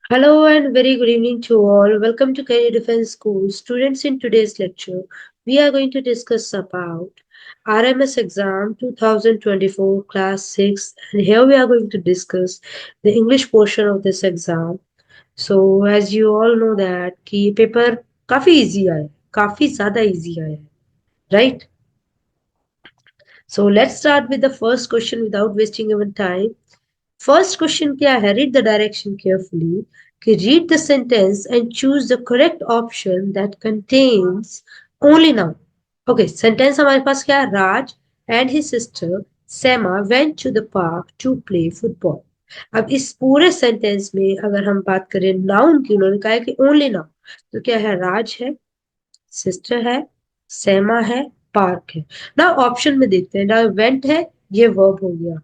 Hello and very good evening to all. Welcome to Career Defense School. Students, in today's lecture, we are going to discuss about RMS exam 2024 class 6, and here we are going to discuss the English portion of this exam. So as you all know that कि ये paper काफी easy आया है, काफी ज्यादा easy आया है, right? So let's start with the first question without wasting our time. First question क्या है? Read the direction carefully. कि read the sentence and choose the correct option that contains only noun. Okay, sentence हमारे पास क्या है? Raj and his sister Sema went to the park to play football. अब इस पूरे सेंटेंस में अगर हम बात करें नाउन की, उन्होंने कहा है कि ओनली नाउन, तो क्या है? राज है, सिस्टर है, सेमा है, पार्क है ना। ऑप्शन में देखते हैं ना। वेंट है, ये वर्ब हो गया।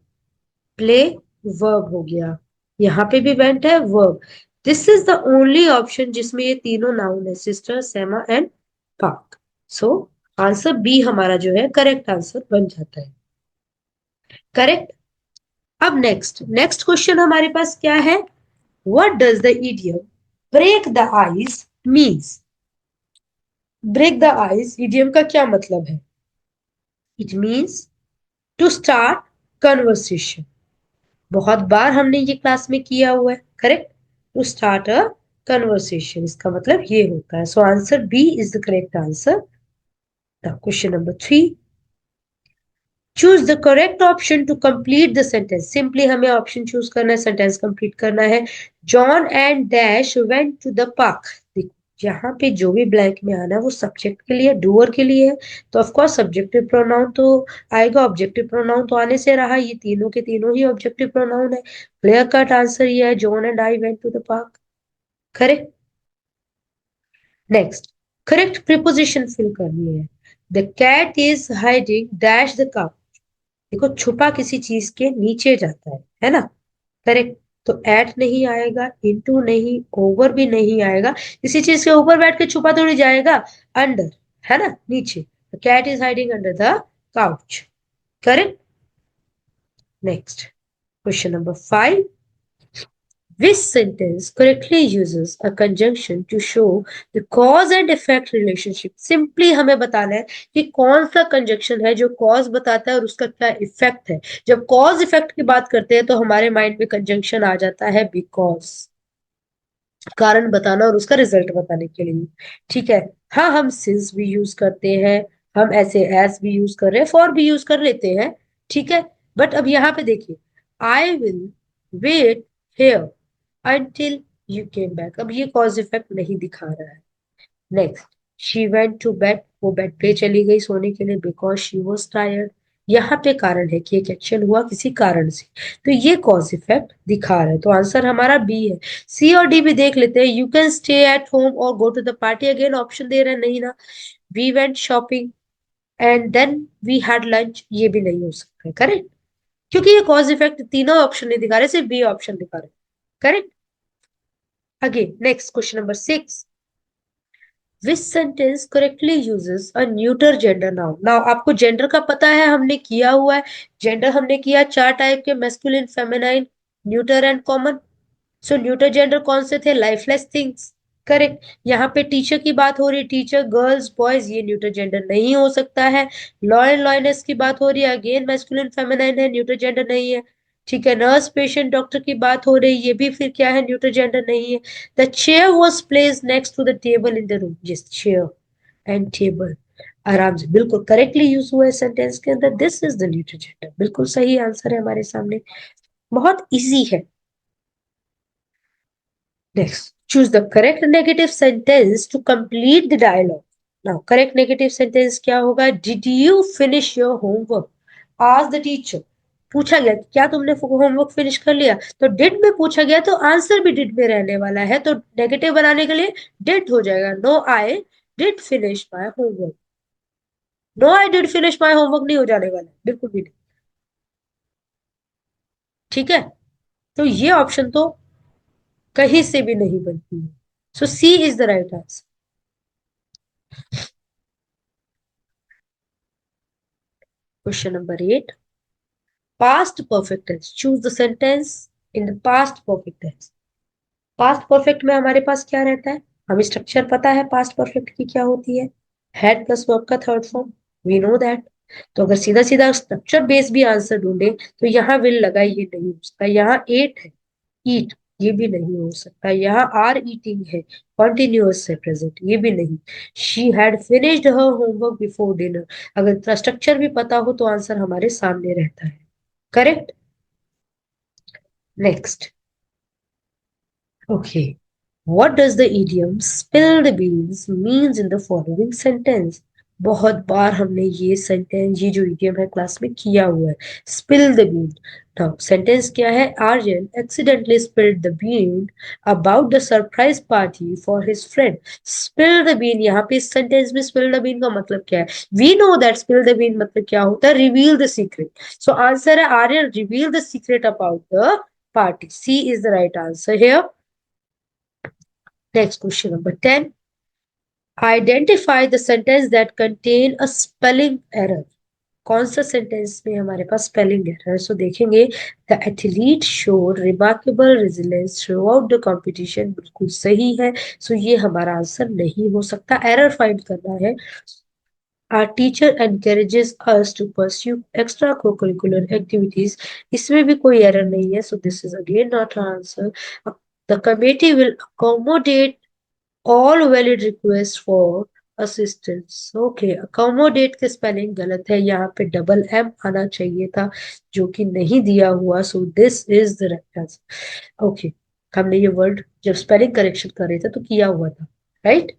प्ले वर्ब हो गया। यहाँ पे भी वेंट है, verb. This is the only option जिसमें ये तीनों नाउन है, sister, Seema and park. So answer B हमारा जो है करेक्ट आंसर बन जाता है। करेक्ट। अब नेक्स्ट नेक्स्ट क्वेश्चन हमारे पास क्या है? What does the idiom break the ice means? Break the ice idiom का क्या मतलब है? It means to start conversation. बहुत बार हमने ये क्लास में किया हुआ है। Correct. To start a conversation, इसका मतलब ये होता है। So answer B is the correct answer. Question number 3, choose the correct option to complete the sentence. Simply हमें ऑप्शन चूज करना है, सेंटेंस कंप्लीट करना है। John and dash went to the park. यहाँ पे जो भी ब्लैंक में आना है वो सब्जेक्ट के लिए, डूअर के लिए है, तो ऑफकोर्स सब्जेक्टिव प्रोनाउन तो आएगा। ऑब्जेक्टिव प्रोनाउन तो आने से रहा, ये तीनों के तीनों ही ऑब्जेक्टिव प्रोनाउन है। क्लियर कट आंसर ये है, John and I went to the park. Correct. Next, correct preposition fill करनी है। The cat is hiding dash the cow. देखो, छुपा किसी चीज के नीचे जाता है ना। करेक्ट। तो एट नहीं आएगा, इनटू नहीं, ओवर भी नहीं आएगा। किसी चीज के ऊपर बैठ के छुपा थोड़ी जाएगा, अंडर, है ना, नीचे। Cat is hiding under the couch. Correct. Next, question number 5, which sentence correctly uses a conjunction to show the cause and effect relationship? Simply हमें बताना है कि कौन सा कंजक्शन है जो कॉज बताता है और उसका क्या इफेक्ट है। जब कॉज इफेक्ट की बात करते हैं तो हमारे माइंड में कंजंक्शन आ जाता है बिकॉज, कारण बताना और उसका रिजल्ट बताने के लिए। ठीक है। हाँ, हम सिंस भी यूज करते हैं, हम ऐसे एस भी यूज कर रहे हैं, फॉर भी यूज कर लेते हैं। ठीक है। बट अब यहाँ पे देखिए, I will wait here until you came back। अब ये कॉज इफेक्ट नहीं दिखा रहा है। Next, she went to bed, वो बेड पे चली गई सोने के लिए, बिकॉज शी वॉज टायर्ड। यहाँ पे कारण है कि एक एक्शन हुआ किसी कारण से, तो ये कॉज इफेक्ट दिखा रहा है। तो आंसर हमारा बी है। सी और डी भी देख लेते हैं। You can stay at home और go to the party, again option दे रहे हैं, नहीं ना। We went shopping and then we had lunch, ये भी नहीं हो सकता है। करेक्ट, क्योंकि ये कॉज इफेक्ट तीनों ऑप्शन नहीं दिखा रहे, सिर्फ बी ऑप्शन दिखा रहे। Correct. Again next, question number 6, which sentence correctly uses a neuter gender noun? Now आपको जेंडर का पता है, हमने किया हुआ है। जेंडर हमने किया चार टाइप के, masculine, feminine, neuter and common. So neuter gender कौन से थे? Lifeless things. करेक्ट। यहाँ पे टीचर की बात हो रही है, टीचर, गर्ल्स, बॉयज, ये न्यूटर जेंडर नहीं हो सकता है। लॉ एंड लॉयनेस की बात हो रही है, अगेन मैस्कुलिन फेमिनाइन है, न्यूटर जेंडर नहीं है। ठीक है। नर्स, पेशेंट, डॉक्टर की बात हो रही है, ये भी फिर क्या है? न्यूटर जेंडर नहीं है। The chair was place next to the table in the room. जिस चेयर एंड टेबल, आराम से, बिल्कुल करेक्टली यूज हुआ है सेंटेंस के अंदर। This is the neuter gender, बिल्कुल सही आंसर है हमारे सामने। बहुत इजी है। Next, choose the correct negative sentence to complete the dialogue. Now, correct negative sentence क्या होगा? Did you finish your homework? Ask the teacher. पूछा गया कि क्या तुमने होमवर्क फिनिश कर लिया, तो डिड में पूछा गया तो आंसर भी डिड में रहने वाला है। तो नेगेटिव बनाने के लिए डिड हो जाएगा। No I did finish my homework. No I did finish my homework नहीं हो जाने वाला, बिल्कुल भी नहीं। ठीक है। तो ये ऑप्शन तो कहीं से भी नहीं बनती है। So C is the right answer. Question number 8, past perfect tense. Choose the sentence in the past perfect tense. Past perfect में हमारे पास क्या रहता है, हमें स्ट्रक्चर पता है पास्ट परफेक्ट की क्या होती है, हैड प्लस वर्ब का third form, we know that. तो अगर सीधा सीधा स्ट्रक्चर बेस भी आंसर ढूंढे तो यहाँ विल लगा, ये नहीं हो सकता। यहाँ एट है, ईट, ये भी नहीं हो सकता। यहाँ आर ईटिंग है, कॉन्टिन्यूअस है प्रेजेंट, ये भी नहीं। She had finished her homework before dinner, अगर स्ट्रक्चर भी पता हो तो आंसर हमारे सामने रहता है। Correct. Next. Okay. What does the idiom spill the beans means in the following sentence? बहुत बार हमने ये सेंटेंस, ये जो इडियम है क्लास में किया हुआ है, spill the bean। Now sentence क्या है, Aryan accidentally spilled the bean about the surprise party for his friend। spill the bean, यहाँ पे इस सेंटेंस में spill the bean का मतलब क्या है, we know that spill the bean मतलब क्या होता है, reveal the secret। so answer है Aryan reveal the secret about the party, C is the right answer here। Next question number 10. Identify the sentence that contain a spelling error। कौन सा sentence में हमारे पास spelling error है, सो देखेंगे। The athlete showed remarkable resilience through out the competition, बिल्कुल सही है। सो ये हमारा आंसर नहीं हो सकता, एरर फाइंड करना है। Our teacher encourages us to pursue extracurricular activities, इसमें भी कोई एरर नहीं है, so this is again not our answer। The committee will accommodate all valid requests for assistance। Okay, accommodate के स्पेलिंग गलत है, यहाँ पे डबल एम आना चाहिए था जो कि नहीं दिया हुआ, सो this is the right answer. Okay, हमने ये वर्ड जब स्पेलिंग करेक्शन कर रहे थे तो किया हुआ था, राइट।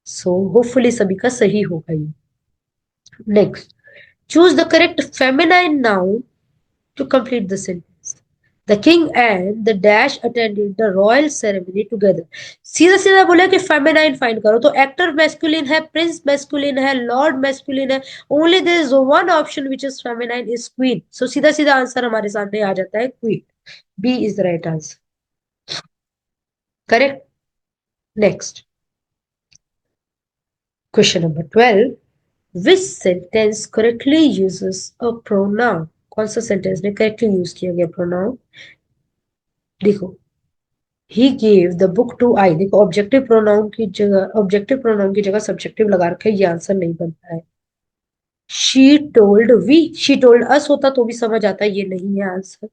सो होपफुली सभी का सही होगा ये। Next, choose the correct feminine noun to complete the sentence। The king and the dash attended the royal ceremony together। सीधा सीधा बोला कि फेमिनाइन फाइंड करो, तो एक्टर मैस्कुलिन है, प्रिंस मैस्कुलिन है, लॉर्ड मैस्कुलिन है, only there is one option which is feminine, is queen. So सीधा सीधा आंसर हमारे सामने आ जाता है queen, B is the right answer. Correct. Next, question number 12। Which sentence correctly uses a pronoun. कौन सा सेंटेंस में करेक्टली यूज किया गया प्रोनाउन, देखो। He gave the book to I, देखो ऑब्जेक्टिव प्रोनाउन की जगह सब्जेक्टिव लगा रखा है, ये आंसर नहीं बनता है। She told we, she told us होता तो भी समझ आता, ये नहीं है answer.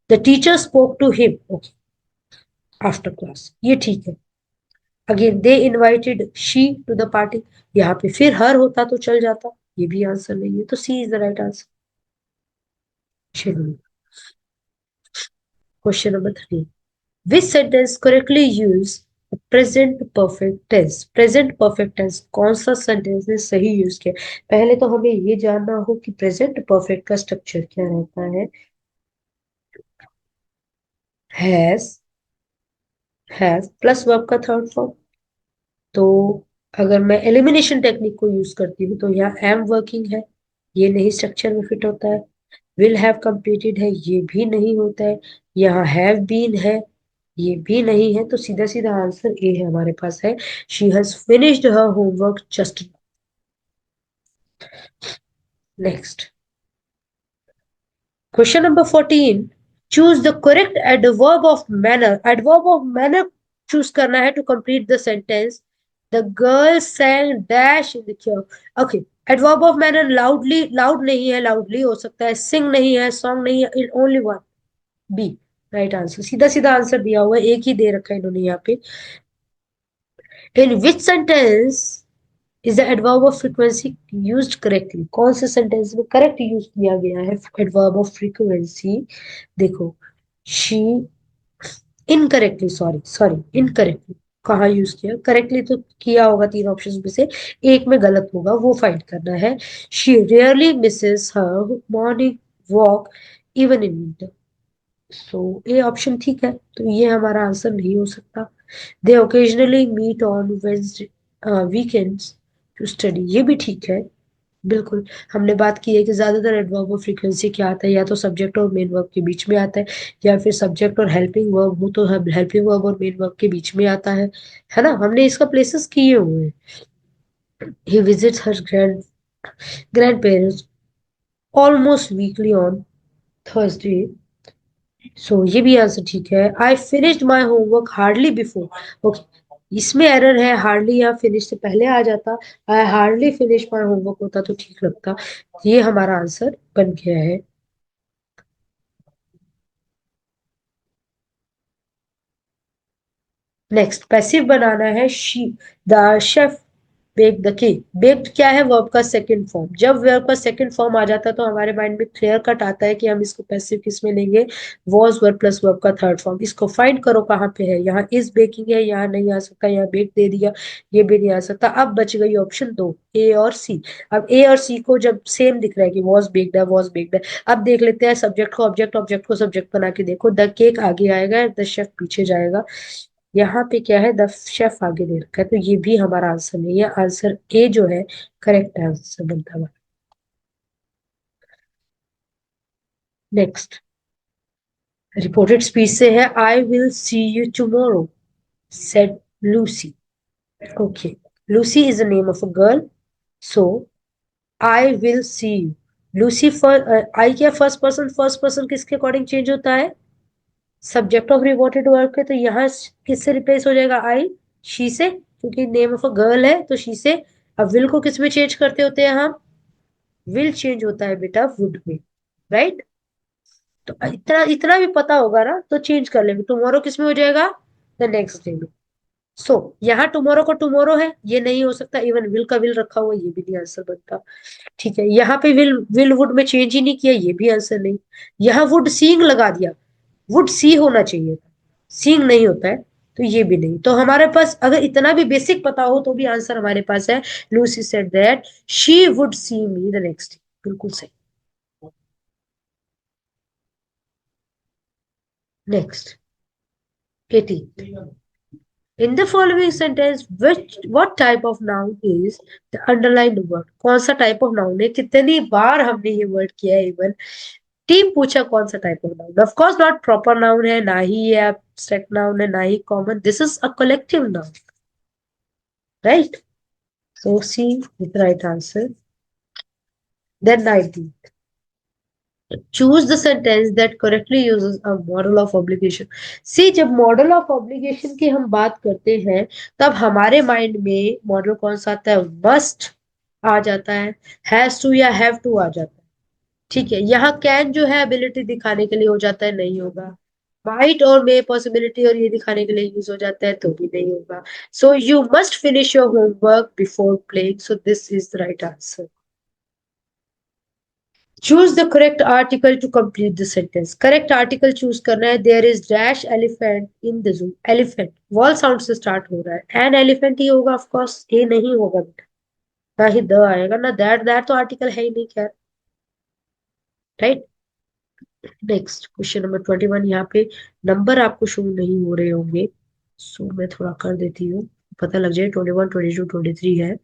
The teacher spoke to him, okay, after class, ये ठीक है। Again they invited she to the party, यहाँ पे फिर हर होता तो चल जाता, ये भी आंसर नहीं है, तो C is the right answer. चलिए, question number 3। Which sentence correctly use present perfect tense। Present perfect tense कौन सा सेंटेंस ने सही यूज किया, पहले तो हमें ये जानना हो कि प्रेजेंट परफेक्ट का स्ट्रक्चर क्या रहता है। हैज प्लस वर्ब का थर्ड फॉर्म। तो अगर मैं एलिमिनेशन टेक्निक को यूज करती हूँ तो यहाँ एम वर्किंग है, ये नहीं स्ट्रक्चर में फिट होता है। विल हैव कंप्लीटेड है, ये भी नहीं होता है। यहाँ हैव बीन है, ये भी नहीं है। तो सीधा सीधा आंसर ए है हमारे पास है, she has finished her homework just. Next, question number 14। Choose the correct adverb of manner. Adverb of manner चूज करना है to complete the sentence. The girl sang dash in the church. Okay, adverb of manner loudly, loud नहीं है, loudly हो सकता है, सिंग नहीं है, सॉन्ग नहीं है, only one, B right answer. सीधा सीधा आंसर दिया हुआ है, एक ही दे रखा है इन्होंने यहाँ पे। In which sentence is the adverb of frequency used correctly. कौन से सेंटेंस में करेक्ट यूज किया गया है एडवर्ब ऑफ फ्रीक्वेंसी, देखो। She incorrectly, sorry sorry incorrectly, कहाँ यूज किया, करेक्टली तो किया होगा तीन ऑप्शन में से, एक में गलत होगा, वो फाइंड करना है। She rarely misses her morning walk even in winter. So ये ऑप्शन ठीक है, तो ये हमारा आंसर नहीं हो सकता। They occasionally meet on Wednesday weekends to study, ये भी ठीक है, बिल्कुल। हमने बात की है कि ज्यादातर एडवर्ब ऑफ फ्रीक्वेंसी क्या आता है, या तो सब्जेक्ट और मेन वर्ब के बीच में आता है, या फिर सब्जेक्ट और हेल्पिंग वर्ब हो तो हेल्पिंग वर्ब और मेन वर्ब के बीच में आता है ना, हमने इसका प्लेसेस किए हुए हैं। He visits her grand parents almost weekly on Thursday so ये भी आंसर ठीक है। I finished my homework hardly before. Okay, इसमें एरर है, हार्डली या फिनिश से पहले आ जाता, I hardly finish my homework होता तो ठीक लगता। ये हमारा आंसर बन गया है। नेक्स्ट पैसिव बनाना है। She the chef bake the cake. Baked क्या है, वर्ब का सेकंड फॉर्म। जब वर्ब का सेकंड फॉर्म आ जाता है तो हमारे माइंड में क्लियर कट आता है कि हम इसको पैसिव किस में लेंगे, वॉज वर्ब प्लस वर्ब का थर्ड फॉर्म। इसको फाइंड करो कहाँ पे है, यहाँ इज बेकिंग है, यहाँ नहीं आ सकता, यहाँ बेक दे दिया, ये भी नहीं आ सकता। अब बच गई ऑप्शन दो, ए और सी। अब ए और सी को जब सेम दिख रहा है कि वॉज बेक्ड है, वॉज बेक्ड है, अब देख लेते हैं सब्जेक्ट को ऑब्जेक्ट, ऑब्जेक्ट को सब्जेक्ट बना के देखो। द केक आगे आएगा, द शेफ पीछे जाएगा। यहाँ पे क्या है, द शेफ आगे दे रखा है, तो ये भी हमारा आंसर नहीं है। आंसर ए जो है करेक्ट आंसर बनता है। नेक्स्ट रिपोर्टेड स्पीच से है, I will see you tomorrow said Lucy. Okay, Lucy is the name of a girl, so I will see you Lucy. I क्या फर्स्ट पर्सन किसके according change होता है, subject of reported work है, तो यहाँ किससे रिप्लेस हो जाएगा, आई शी से, क्योंकि नेम ऑफ अ गर्ल है तो शी से। अब विल को किस में चेंज करते होते हैं हम, विल चेंज होता है बेटा वुड में, राइट। तो इतना इतना भी पता होगा ना तो चेंज कर लेंगे। टुमारो किस में हो जाएगा, द नेक्स्ट डे में। सो यहाँ टुमारो को टुमारो है, ये नहीं हो सकता। इवन विल का विल रखा हुआ, ये भी नहीं आंसर बनता। ठीक है, यहाँ पे विल विल वुड में चेंज ही नहीं किया, ये भी आंसर नहीं। यहाँ वुड सीइंग लगा दिया, वुड सी होना चाहिए था, सीइंग नहीं होता है, तो ये भी नहीं। तो हमारे पास अगर इतना भी बेसिक पता हो तो भी आंसर हमारे पास है, Lucy said that she would see me the next day. बिल्कुल सही। Next 18, in the following sentence which what type of noun is the underlined word। कौन सा टाइप ऑफ नाउन है, कितनी बार हमने ये वर्ड किया है। इवन टीम पूछा कौन सा type of noun, of course not proper noun है, ना ही ये एब्स्ट्रैक्ट नाउन है, ना ही common, this is a collective noun, right. So C is right answer. Then 19, choose the sentence that correctly uses a model of obligation। See, जब model of obligation की हम बात करते हैं तब हमारे माइंड में मॉडल कौन सा आता है, मस्ट आ जाता है, हैज टू या हैव टू आ जाता है। ठीक है, यहाँ कैन जो है एबिलिटी दिखाने के लिए हो जाता है, नहीं होगा। माइट और मे पॉसिबिलिटी और ये दिखाने के लिए यूज हो जाता है, तो भी नहीं होगा। So you must finish your homework before playing, so this is the right answer. Choose the correct article to complete the sentence. Correct article चूज करना है। There is dash elephant in the zoo. Elephant vowel sound से start हो रहा है, an elephant ही होगा of course, ए नहीं होगा बेटा, ना ही द आएगा ना दैट, दैट तो आर्टिकल है ही नहीं, खैर, राइट। Next question number 21। यहाँ पे नंबर आपको शो नहीं हो रहे होंगे, सो मैं थोड़ा कर देती हूँ, पता लग जाए। 21, 22, 23 है।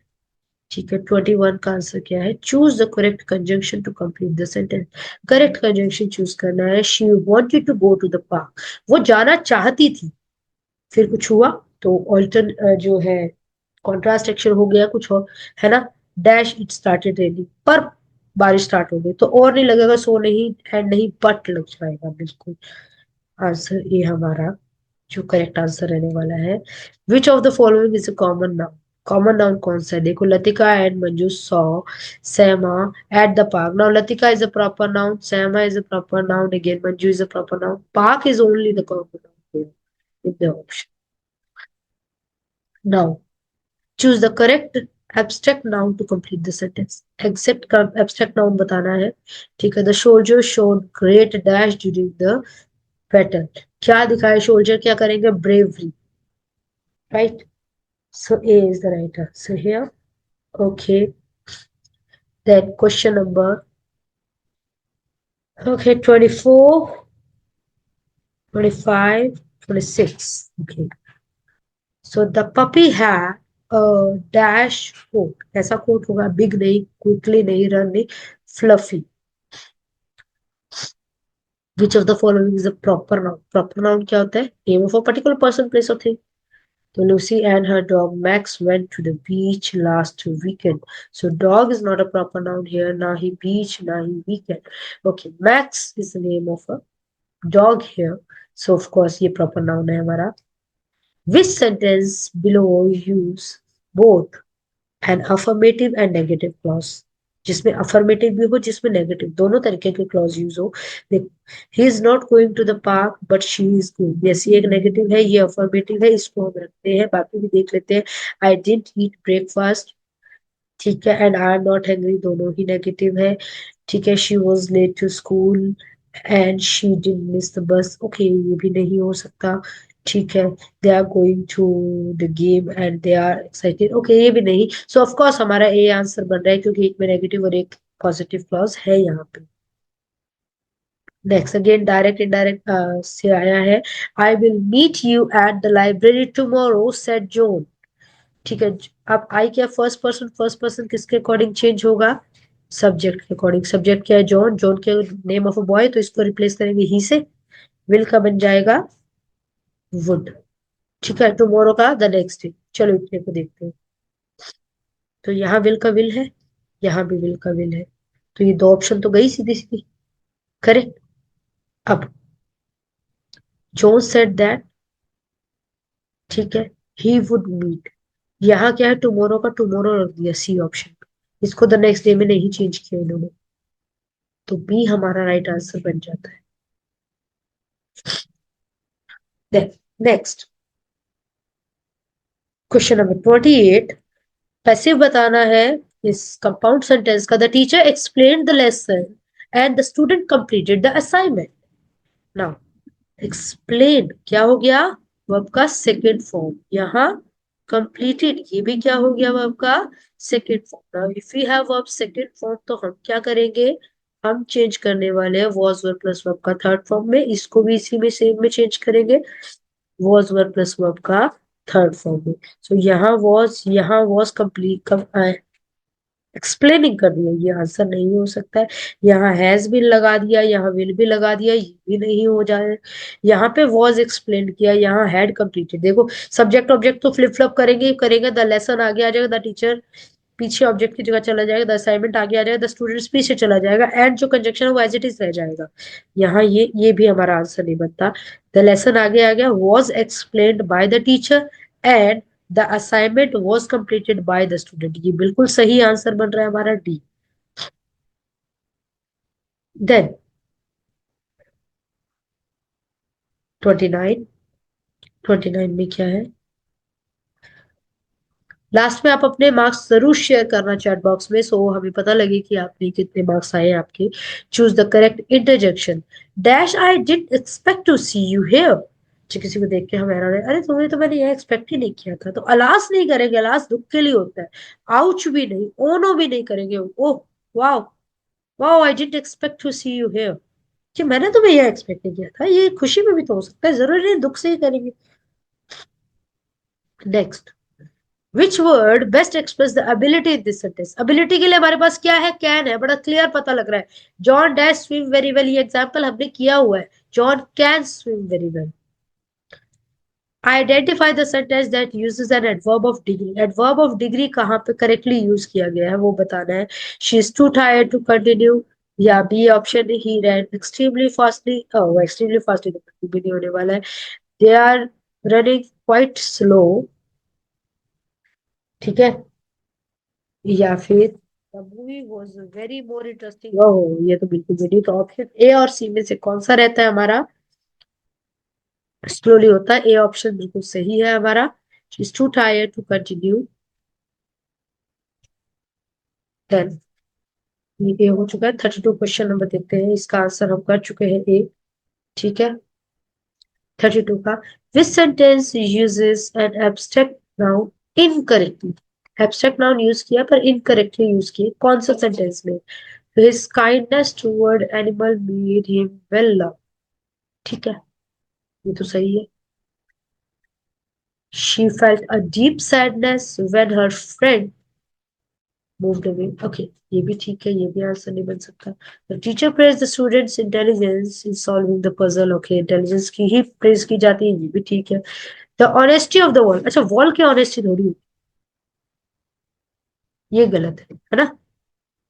ठीक है, 21 का आंसर क्या है, choose the correct conjunction to complete the sentence. Correct conjunction चूज करना है। She wanted to go to the park, वो जाना चाहती थी, फिर कुछ हुआ, तो ऑल्टर जो है कॉन्ट्रास्ट एक्शन हो गया कुछ और, है ना। डैश इट स्टार्टेड रेनिंग, पर बारिश स्टार्ट हो गई, तो और नहीं लगेगा, सो नहीं एंड नहीं बट लग जाएगा, बिल्कुल। आंसर ए हमारा जो करेक्ट आंसर रहने वाला है। Which of the following is a common noun. Common noun कौन सा है, देखो, Latika and Manju saw Sama at the park. Now Latika is a proper noun, Sama is a proper noun, again Manju is a proper noun, park is only the common noun here in the option। Now choose the correct abstract noun to complete the sentence। Exact का abstract noun बताना है। ठीक है, the soldier showed great dash during the battle। क्या दिखाए soldier, क्या करेंगे, bravery, right। So A is the right answer here। Okay, then question number, okay, 24, 25, 26। Okay, so the puppy had a dash coat। ऐसा coat होगा, big नहीं, quickly नहीं, run नहीं, fluffy. Which of the following is a proper noun। proper noun क्या होता है, name of a particular person, place or thing। So Lucy and her dog Max went to the beach last weekend। So dog is not a proper noun here, na hi beach, na hi weekend। Okay, Max is the name of a dog here. So of course ये proper noun है हमारा. Which sentence below use both an affirmative and negative clause? जिसमें affirmative भी हो जिसमें negative दोनों तरीके के clause use हो. देख, he is not going to the park but she is going. yes ये एक negative है ये affirmative है इसको हम रखते हैं बाकी भी देख लेते हैं. I didn't eat breakfast. ठीक है. And I am not hungry दोनों ही नेगेटिव है. ठीक है. She was late to school and she did miss the bus. Okay ये भी नहीं हो सकता. ठीक है. They are going to the game and they are excited. Okay ये भी नहीं. सो ऑफ कोर्स हमारा ए आंसर बन रहा है क्योंकि एक में नेगेटिव और एक पॉजिटिव क्लॉज है यहाँ पे. नेक्स्ट अगेन डायरेक्ट इनडायरेक्ट से आया है. I will meet you at the library tomorrow said John. ठीक है. अब आई क्या फर्स्ट पर्सन किसके अकॉर्डिंग चेंज होगा? सब्जेक्ट के अकॉर्डिंग. सब्जेक्ट क्या है? जॉन. जॉन के नेम ऑफ अ बॉय तो इसको रिप्लेस करेंगे ही से. विल का बन जाएगा वुड. ठीक है. टुमारो का द नेक्स्ट डे. चलो इतने को देखते हैं. तो यहाँ विल का विल है यहाँ भी विल का विल है. तो ये दो ऑप्शन तो गई सीधी सीधी. करेक्ट. अब जॉन सेड दैट. ठीक है. He would meet. यहाँ क्या है? टुमारो का टुमारो रख दिया सी ऑप्शन पे. इसको द नेक्स्ट डे में नहीं चेंज किया इन्होंने. तो बी हमारा राइट आंसर बन जाता है. Next question number 28. पैसिव बताना है इस कंपाउंड सेंटेंस का. The teacher explain the lesson and the student completed the assignment. Now explain क्या हो गया? वर्ब का सेकेंड फॉर्म. यहाँ कंप्लीटेड ये भी क्या हो गया? वर्ब का second form. Now if you have verb second form तो हम क्या करेंगे? हम चेंज करने वाले हैं वॉज वर्ब प्लस वर्ब का थर्ड फॉर्म में. इसको भी इसी में सेम में चेंज करेंगे. वॉज वर्ब प्लस वर्ब का थर्ड फॉर्म में. सो यहाँ वॉज कंप्लीट एक्सप्लेनिंग कर दिया. ये आंसर नहीं हो सकता है. यहाँ हैज भी लगा दिया यहाँ विल भी लगा दिया ये भी नहीं हो जाए. यहाँ पे वॉज एक्सप्लेन किया यहाँ हैड कंप्लीटेड. देखो सब्जेक्ट ऑब्जेक्ट तो फ्लिप फ्लॉप करेंगे करेंगे. द लेसन आगे आ जाएगा द टीचर पीछे ऑब्जेक्ट की जगह चला जाएगा. द असाइनमेंट आगे आ जाएगा द स्टूडेंट्स पीछे चला जाएगा. एंड जो कंजक्शन है वो एज इट इज रह जाएगा. यहाँ ये भी हमारा आंसर नहीं बनता. द लेसन आगे आ गया was explained by the teacher and the assignment was completed by the student. ये बिल्कुल सही आंसर बन रहा है हमारा डी. देन 29. 29 में क्या है? लास्ट में आप अपने मार्क्स जरूर शेयर करना चैट बॉक्स में सो हमें पता लगे कि आपने कितने मार्क्स आए आपके. Choose the correct interjection. Dash I did expect to see you here. किसी को देख के हम हैरान है. अरे तुम्हें तो मैंने ये एक्सपेक्ट ही नहीं किया था. तो अलास नहीं करेंगे. अलास दुख के लिए होता है. आउच भी नहीं ओनो भी नहीं करेंगे. Oh wow wow I did expect to see you here. कि मैंने तुम्हें यह एक्सपेक्ट नहीं किया था. ये खुशी में भी तो हो सकता है. जरूरी नहीं दुख से ही करेंगे. Next. Which word best express the ability in this sentence. Ability के लिए हमारे पास क्या है? कैन है. बड़ा क्लियर पता लग रहा है. John dash swim very well. ये एग्जाम्पल हमने किया हुआ है. John can swim very well. Identify the sentence that uses an adverb of degree. Adverb of degree कहाँ पे करेक्टली यूज किया गया है वो बताना है. She is too tired to continue. या B option he ran extremely fastly. Extremely fastly तो भी नहीं होने वाला है. They are running quite slow. ठीक है. या फिर the movie was very more interesting. ओहो ये तो बिल्कुल भी नहीं. तो ऑप्शन ए और सी में से कौन सा रहता है हमारा? स्लोली होता है. ए ऑप्शन बिल्कुल सही है हमारा. She is too tired to continue. Then ये हो चुका है. 32 क्वेश्चन नंबर देखते हैं. इसका आंसर हम कर चुके हैं ए. ठीक है. 32 का. विच sentence uses an abstract noun incorrectly. Abstract noun use किया पर इनकरेक्टली यूज किया. कौन सा सेंटेंस में? His kindness toward animal made him well loved. ठीक है. ये तो सही है. She felt a deep sadness when her friend moved away. Okay, ये भी ठीक है. ये भी आंसर नहीं बन सकता. The teacher praised the students' intelligence in solving the puzzle. Okay, intelligence की ही praise की जाती है. ये भी ठीक है. The honesty of the wall. अच्छा wall की honesty थोड़ी होती है. ये गलत है ना?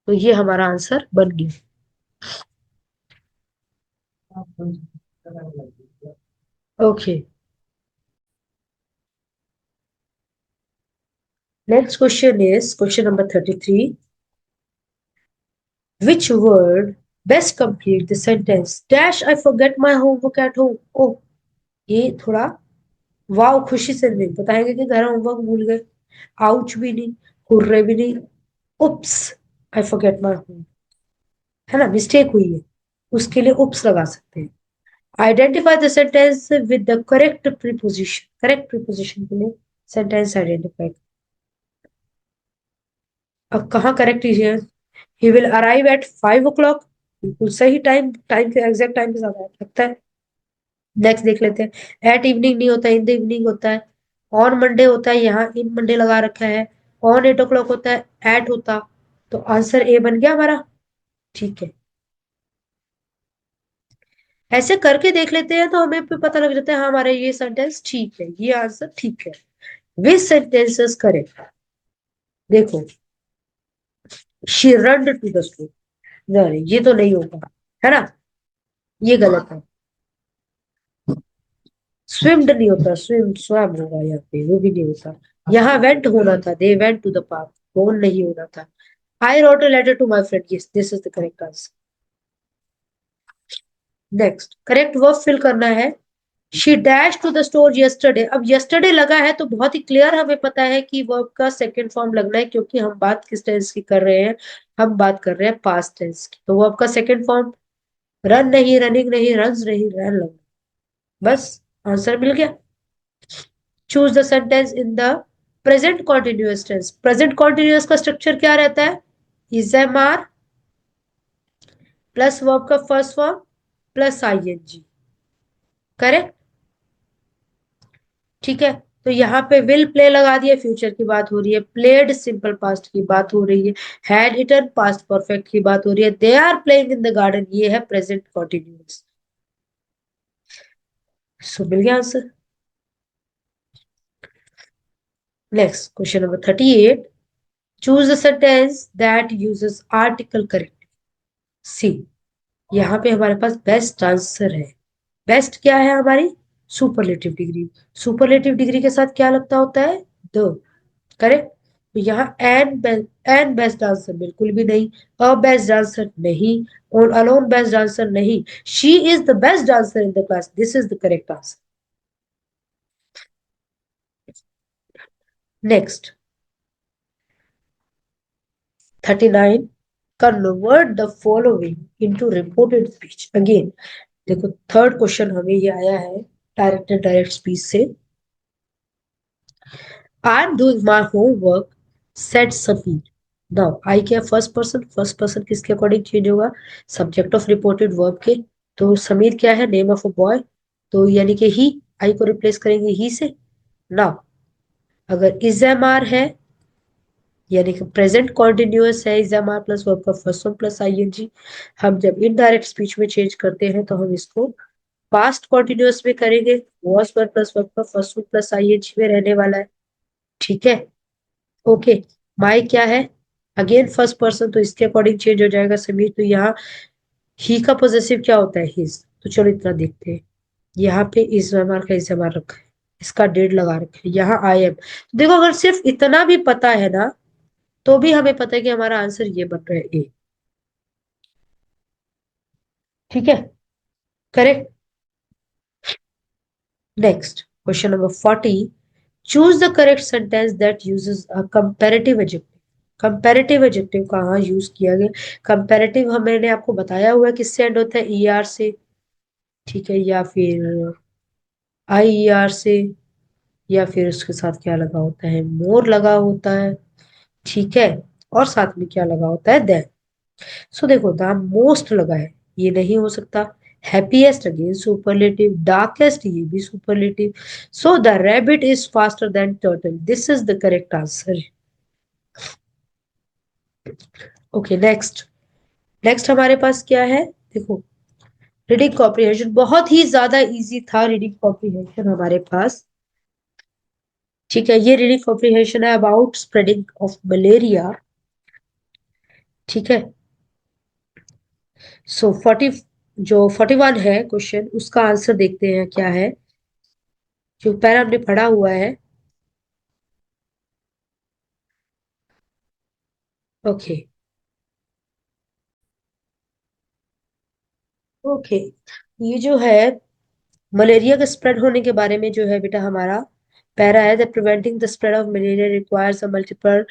तो ये हमारा आंसर बन गया. Okay, next question is question number 33. Which word best complete the sentence? Dash, I forget my homework at home. Oh, ये थोड़ा वाव खुशी से नहीं बताएंगे कि घर होमवर्क भूल गए. आउच भी नहीं, हुर्रे भी नहीं. उप्स, आई फॉरगेट माय होम. है ना, मिस्टेक हुई है, उसके लिए उप्स लगा सकते हैं. Identify the sentence with the correct preposition. Correct preposition के लिए सेंटेंस आइडेंटिफाई. अब कहाँ करेक्ट है? He will arrive at 5 o'clock. बिल्कुल सही टाइम, टाइम के एग्जैक्ट टाइम के साथ लगता है. नेक्स्ट देख लेते हैं. एट इवनिंग नहीं होता, इन द इवनिंग होता है. ऑन मंडे होता है, यहाँ इन मंडे लगा रखा है. ऑन 8 o'clock होता है, एट होता. तो आंसर ए बन गया हमारा. ठीक है, ऐसे करके देख लेते हैं तो हमें भी पता लग जाता है हाँ हमारा ये सेंटेंस ठीक है, ये आंसर ठीक है. Which sentences correct? देखो, she run to the school. नहीं, ये तो नहीं होगा, है ना, ये गलत है. स्विम्ड नहीं होता, स्विम स्वैम होगा यहाँ पे, वो भी नहीं होता. यहाँ वेंट होना था, they went to the park. Gone नहीं होना था. I wrote a letter to my friend. Yes, this is the correct answer. Next correct verb fill करना है. She dash to the store yesterday. अब यस्टरडे लगा है तो बहुत ही क्लियर हमें पता है कि वर्ब का सेकंड फॉर्म लगना है, क्योंकि हम बात किस टेंस की कर रहे हैं? हम बात कर रहे हैं पास्ट टेंस की. तो वर्ब का सेकंड फॉर्म रन नहीं, रनिंग नहीं, रन्स नहीं, रन लगना. बस, आंसर मिल गया. Choose the sentence in the present continuous tense. Present continuous का स्ट्रक्चर क्या रहता है? Is am are plus verb का first form plus ING. Correct. ठीक है, तो यहाँ पे विल प्ले लगा दिया, फ्यूचर की बात हो रही है. प्लेड सिंपल पास्ट की बात हो रही है. हैड इटन पास्ट परफेक्ट की बात हो रही है. They are playing in the garden, ये है प्रेजेंट कॉन्टिन्यूअस. सो मिल गया answer. Next question number 38. Choose the sentence that uses article correct. C, यहाँ पे हमारे पास बेस्ट आंसर है. बेस्ट क्या है हमारी? Superlative degree. सुपरलेटिव डिग्री के साथ क्या लगता होता है? द. करेक्ट. तो यहाँ एन बेस्ट आंसर बिल्कुल भी नहीं. अ बेस्ट आंसर नहीं. और अलोन बेस्ट आंसर नहीं. She is the best answer in the class. This is the correct answer. Next 39. Convert the following into reported speech. Again देखो, third question हमें ये आया है डायरेक्ट एंड डायरेक्ट स्पीच से. I am doing my homework, said Sameer. Now I क्या first person? First person किसके according change होगा? Subject of reported verb के. तो समीर क्या है? Name of a boy. तो यानी कि ही, आई को रिप्लेस करेंगे ही से. नाउ अगर इज एम आर है, यानी कि प्रेजेंट कॉन्टिन्यूअस है, is am are plus verb का फर्स्ट फॉर्म प्लस आईएनजी. हम जब इनडायरेक्ट स्पीच में चेंज करते हैं तो हम इसको पास्ट कॉन्टिन्यूअस में करेंगे. वॉज वर्ब प्लस वर्ब का फर्स्ट फॉर्म प्लस आईएनजी में रहने वाला है. ठीक है, ओके. माई क्या है? अगेन फर्स्ट पर्सन, तो इसके अकॉर्डिंग चेंज हो जाएगा समीर. तो यहाँ ही का पॉजेसिव क्या होता है? हिज. तो चलो इतना देखते हैं. यहाँ पे इस एमआर का इस एमआर रखा है, इसका डेड लगा रखा है. यहाँ आई एम. तो देखो, अगर सिर्फ इतना भी पता है ना, तो भी हमें पता है कि हमारा आंसर ये बन रहा है, ए. ठीक है, correct. Next question number 40. Choose the correct sentence that uses a comparative adjective. Comparative adjective कहाँ यूज किया गया? कंपैरेटिव हम मैंने आपको बताया हुआ है किससे एंड होता है? ईआर से. ठीक है, या फिर आईईआर से, या फिर उसके साथ क्या लगा होता है? मोर लगा होता है. ठीक है, और साथ में क्या लगा होता है? देन. सो देखो, द मोस्ट लगा है, ये नहीं हो सकता. Happiest again superlative. डार्केस्ट, ये भी superlative. So the rabbit is faster than turtle. This is the correct answer. Okay, next. Next हमारे पास क्या है? देखो, रीडिंग कॉम्प्रिहेंशन बहुत ही ज्यादा इजी था. रीडिंग कॉम्प्रिहेंशन हमारे पास, ठीक है, ये रीडिंग कॉम्प्रिहेंशन है अबाउट स्प्रेडिंग ऑफ मलेरिया. ठीक है, सो 40. जो 41 है क्वेश्चन, उसका आंसर देखते हैं क्या है, जो पैरा हमने पढ़ा हुआ है। ओके। ओके, ये जो है मलेरिया के स्प्रेड होने के बारे में जो है बेटा हमारा पैरा है, that preventing the spread of malaria requires a multiple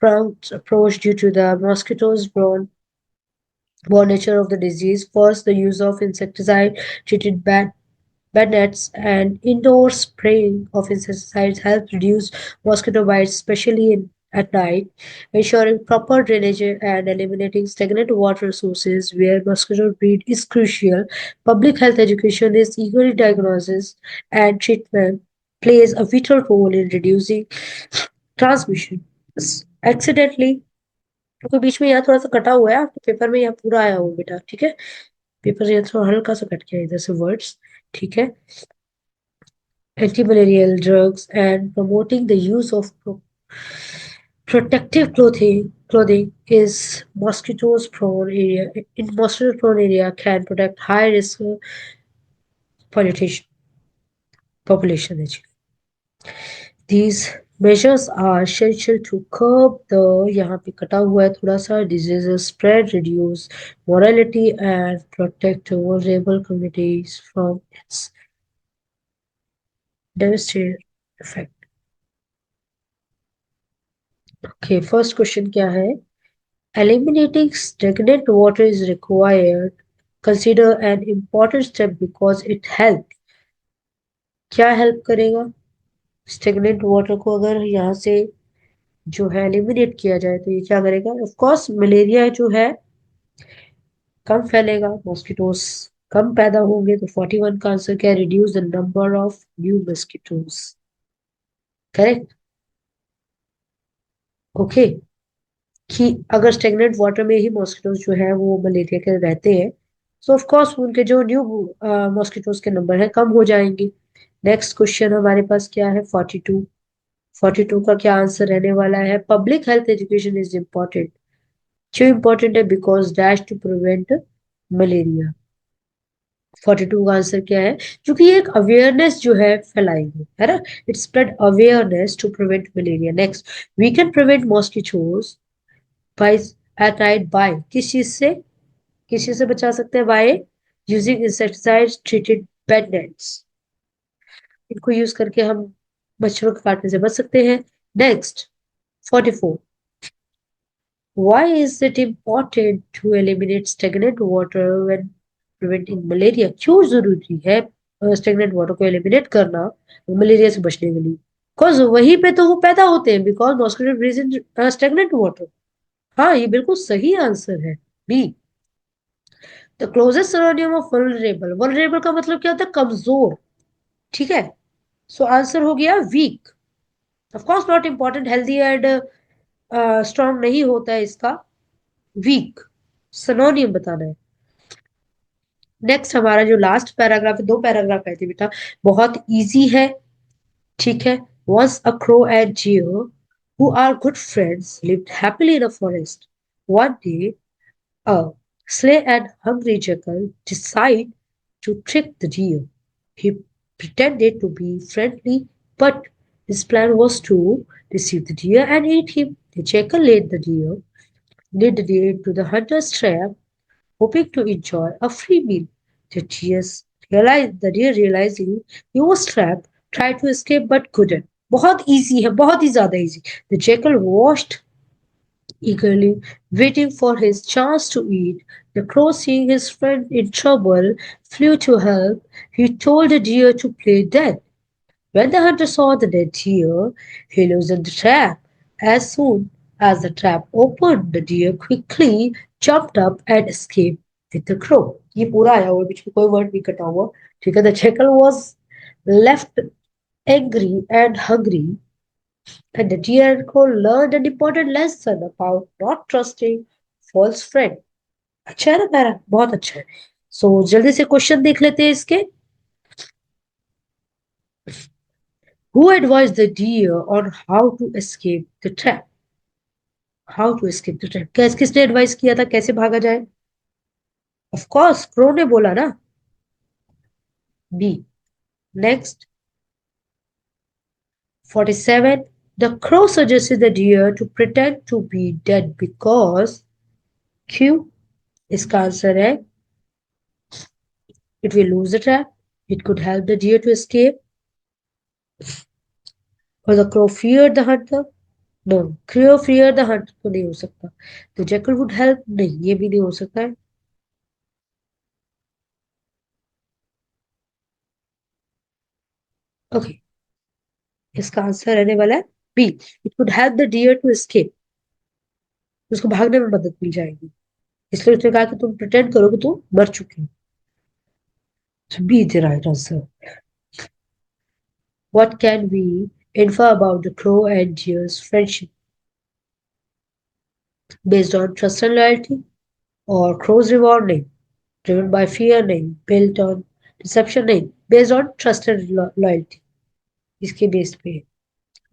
pronged approach due to the mosquitoes borne nature of the disease. First, the use of insecticide treated bed nets and indoor spraying of insecticides helps reduce mosquito bites, especially at night. Ensuring proper drainage and eliminating stagnant water sources where mosquito breed is crucial. Public health education is equally diagnosis and treatment plays a vital role in reducing transmission. Accidentally, क्योंकि बीच में यहाँ थोड़ा सा कटा हुआ है, आपके paper में यहाँ पूरा आया हो बेटा, ठीक है। पेपर यहाँ थोड़ा हल्का सा कट गया इधर से वर्ड्स, ठीक है। Anti-malarial drugs and promoting the use of protective clothing is mosquitoes prone area in mosquito prone area can protect high risk pollution population actually. These measures are essential to curb the यहाँ पे कटा हुआ है थोड़ा सा diseases spread, reduce mortality and protect vulnerable communities from its devastating effect. Okay, first question क्या है? Eliminating stagnant water is required. Consider an important step because it helps. क्या हेल्प करेगा? स्टेगनेंट वाटर को अगर यहाँ से जो है एलिमिनेट किया जाए तो ये क्या करेगा? ऑफ कोर्स मलेरिया जो है कम फैलेगा, मॉस्किटोस कम पैदा होंगे, तो 41 का आंसर क्या है? Reduce the number of new mosquitoes. Correct. Okay, कि अगर स्टेगनेंट वाटर में ही मॉस्किटोज जो है वो मलेरिया के रहते हैं, सो ऑफ कोर्स उनके जो न्यू मॉस्किटोज के नंबर है कम हो जाएंगे। नेक्स्ट क्वेश्चन हमारे पास क्या है? 42। 42 का क्या आंसर रहने वाला है? Public health education is important. क्यों इम्पोर्टेंट है? Because dash to prevent malaria. 42 का आंसर क्या है? क्योंकि ये एक अवेयरनेस जो है फैलाएंगे, है ना। It spread awareness to prevent malaria. Next, we can prevent mosquitoes by at night by किस चीज से? किस चीज से बचा सकते हैं? By using insecticide treated bed nets. इनको यूज करके हम मच्छरों के काटने से बच सकते हैं। Next, 44। Why is it important to eliminate stagnant water when preventing malaria? क्यों जरूरी है स्टेगनेंट वाटर को एलिमिनेट करना मलेरिया से बचने के लिए? बिकॉज वहीं पे तो वो पैदा होते हैं, because mosquito breeds in stagnant water. हाँ, ये बिल्कुल सही आंसर है, B. The closest synonym of vulnerable, vulnerable का मतलब क्या होता है? कमजोर, ठीक है। सो आंसर हो गया weak. Of course not important, healthy and strong नहीं होता है इसका, वीक सिनोनियम बताना है। नेक्स्ट हमारा जो लास्ट पैराग्राफ है, दो पैराग्राफ है बेटा, बहुत इजी है, ठीक है। Once a crow and deer, who are good friends, lived happily in a forest. One day, a sly and hungry jackal decided to trick the deer. He pretended to be friendly, but his plan was to deceive the deer and eat him. The jackal led the deer into the hunter's trap, hoping to enjoy a free meal. The deer realizing he was trapped, tried to escape but couldn't. बहुत easy है, बहुत ही ज्यादा easy. The jackal watched eagerly, waiting for his chance to eat. The crow, seeing his friend in trouble, flew to help. He told the deer to play dead. When the hunter saw the dead deer, he loosened the trap. As soon as the trap opened, the deer quickly jumped up and escaped with the crow. ये पूरा आया हुआ, बीच में कोई word नहीं कटा हुआ, ठीक है। The jackal was left angry and hungry, and the deer को learned an important lesson about not trusting false friend. अच्छा है ना पैरा? बहुत अच्छा है। सो जल्दी से क्वेश्चन देख लेते हैं इसके। Who advised the deer on how to escape the trap? How to escape the trap? किसने एडवाइस किया था कैसे भागा जाए? ऑफ कोर्स क्रो ने बोला ना, B. Next 47. The crow suggested the deer to pretend to be dead because Q. इसका आंसर है it will lose the trap, it could help the deer to escape, or the crow feared the hunter. No, crow feared the hunter तो नहीं हो सकता. The jackal would help, नहीं ये भी नहीं हो सकता है. ओके, इसका आंसर रहने वाला है B. It could help the deer to escape, उसको भागने में मदद मिल जाएगी, इसलिए उसने कहा कि तुम प्रिटेंड करो कि तुम मर चुके हो. So B is the right answer. What can we infer about the crow and deer's friendship? Based on trust and loyalty, or crow's reward name, driven by fear name, built on deception name, based on trust and loyalty. इसके base पे.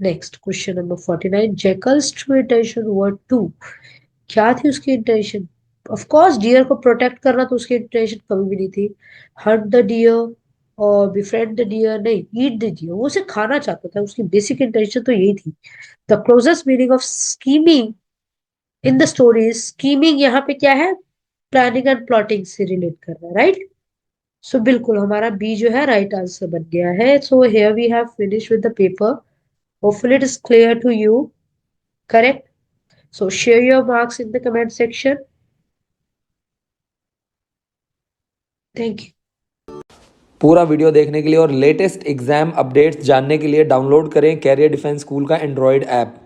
Next question number 49. Jackal's true intention were to. क्या थी उसकी intention? Of course deer को protect करना तो उसकी intention कभी भी नहीं थी. हंट द डियर और बिफ्रेंड द डियर नहीं, ईट द डियर, वो उसे खाना चाहता था, उसकी बेसिक इंटेंशन तो यही थी. The closest meaning of scheming in the story, scheming यहाँ पे क्या है? प्लानिंग एंड प्लॉटिंग से रिलेट कर रहा है, राइट? सो बिल्कुल हमारा बी जो है राइट आंसर बन गया है. So here we have finish with the paper. Hopefully it is clear to you. Correct. So share your marks in the comment section. Thank you. पूरा वीडियो देखने के लिए और लेटेस्ट एग्जाम अपडेट्स जानने के लिए डाउनलोड करें कैरियर डिफेंस स्कूल का एंड्रॉयड ऐप.